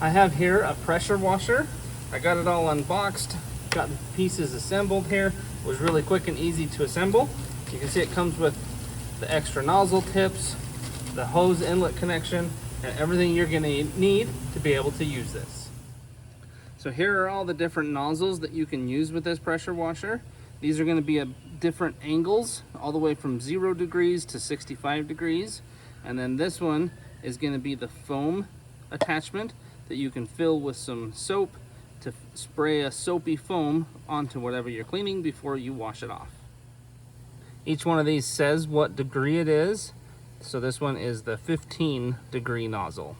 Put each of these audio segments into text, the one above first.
I have here a pressure washer. I got it all unboxed, got the pieces assembled here. It was really quick and easy to assemble. You can see it comes with the extra nozzle tips, the hose inlet connection, and everything you're gonna need to be able to use this. So here are all the different nozzles that you can use with this pressure washer. These are gonna be at different angles, all the way from 0 degrees to 65 degrees. And then this one is gonna be the foam attachment that you can fill with some soap to spray a soapy foam onto whatever you're cleaning before you wash it off. Each one of these says what degree it is. So this one is the 15-degree nozzle.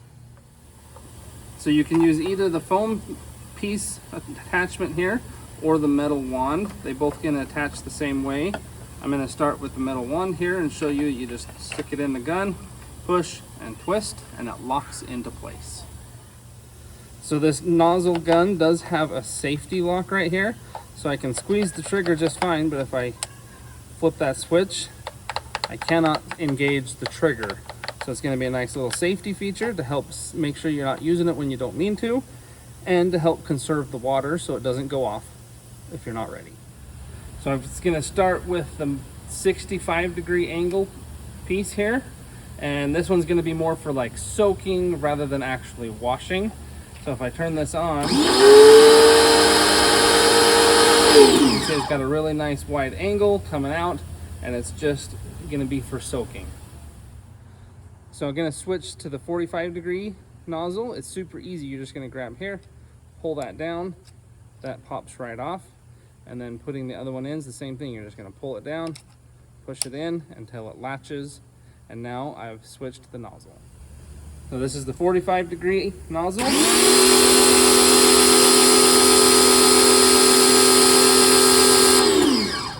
So you can use either the foam piece attachment here or the metal wand. They both can attach the same way. I'm going to start with the metal wand here and show you. You just stick it in the gun, push and twist, and it locks into place. So this nozzle gun does have a safety lock right here, so I can squeeze the trigger just fine, but if I flip that switch, I cannot engage the trigger. So it's going to be a nice little safety feature to help make sure you're not using it when you don't mean to, and to help conserve the water so it doesn't go off if you're not ready. So I'm just going to start with the 65-degree angle piece here, and this one's going to be more for like soaking rather than actually washing. So if I turn this on, you can see it's got a really nice wide angle coming out, and it's just going to be for soaking. So I'm going to switch to the 45-degree nozzle. It's super easy. You're just going to grab here, pull that down, that pops right off, and then putting the other one in is the same thing. You're just going to pull it down, push it in until it latches, and now I've switched the nozzle. So this is the 45-degree nozzle.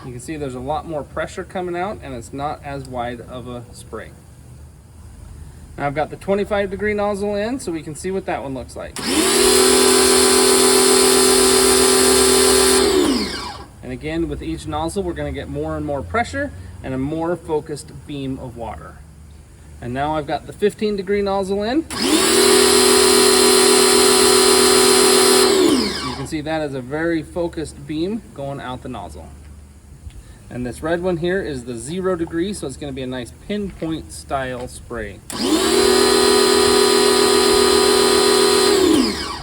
You can see there's a lot more pressure coming out, and it's not as wide of a spray. Now I've got the 25-degree nozzle in, so we can see what that one looks like. And again, with each nozzle, we're going to get more and more pressure and a more focused beam of water. And now I've got the 15-degree nozzle in. You can see that is a very focused beam going out the nozzle. And this red one here is the 0 degree, so it's going to be a nice pinpoint style spray.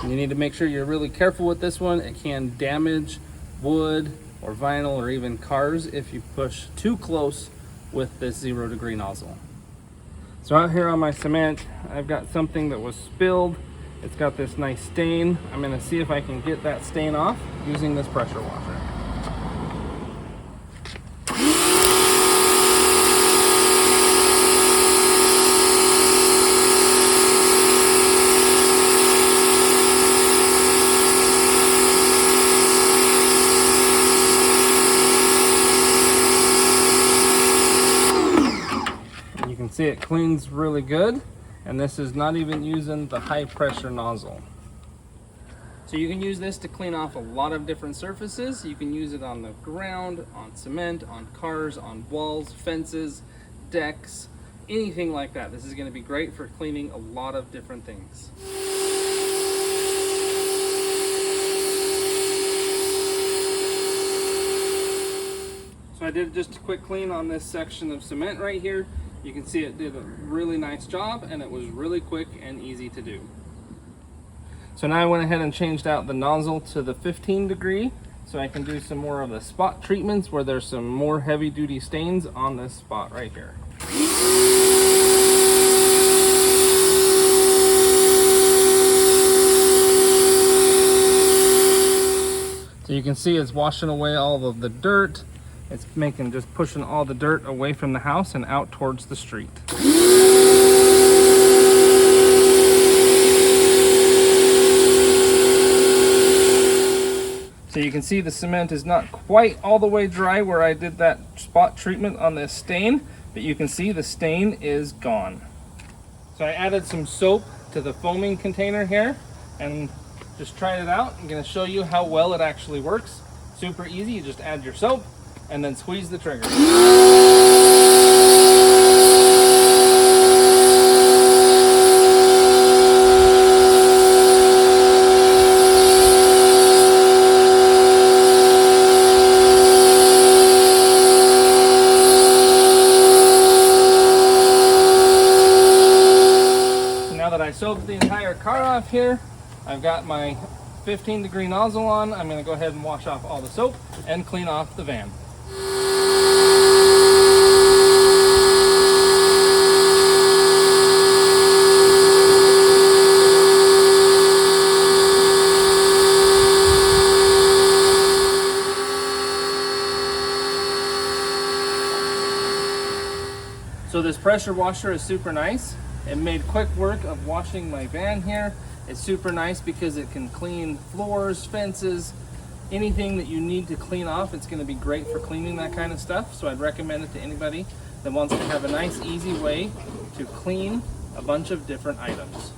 And you need to make sure you're really careful with this one. It can damage wood or vinyl or even cars if you push too close with this 0 degree nozzle. So out here on my cement, I've got something that was spilled. It's got this nice stain. I'm going to see if I can get that stain off using this pressure washer. See, it cleans really good, and this is not even using the high pressure nozzle. So you can use this to clean off a lot of different surfaces. You can use it on the ground, on cement, on cars, on walls, fences, decks, anything like that. This is going to be great for cleaning a lot of different things. So I did just a quick clean on this section of cement right here. You can see it did a really nice job, and it was really quick and easy to do. So now I went ahead and changed out the nozzle to the 15-degree so I can do some more of the spot treatments where there's some more heavy duty stains on this spot right here. So you can see it's washing away all of the dirt. It's just pushing all the dirt away from the house and out towards the street. So you can see the cement is not quite all the way dry where I did that spot treatment on this stain, but you can see the stain is gone. So I added some soap to the foaming container here and just tried it out. I'm going to show you how well it actually works. Super easy. You just add your soap and then squeeze the trigger. entire car off here. I've got my 15-degree nozzle on. I'm going to go ahead and wash off all the soap and clean off the van. So this pressure washer is super nice. It made quick work of washing my van here. It's super nice because it can clean floors, fences, anything that you need to clean off. It's going to be great for cleaning that kind of stuff. So I'd recommend it to anybody that wants to have a nice, easy way to clean a bunch of different items.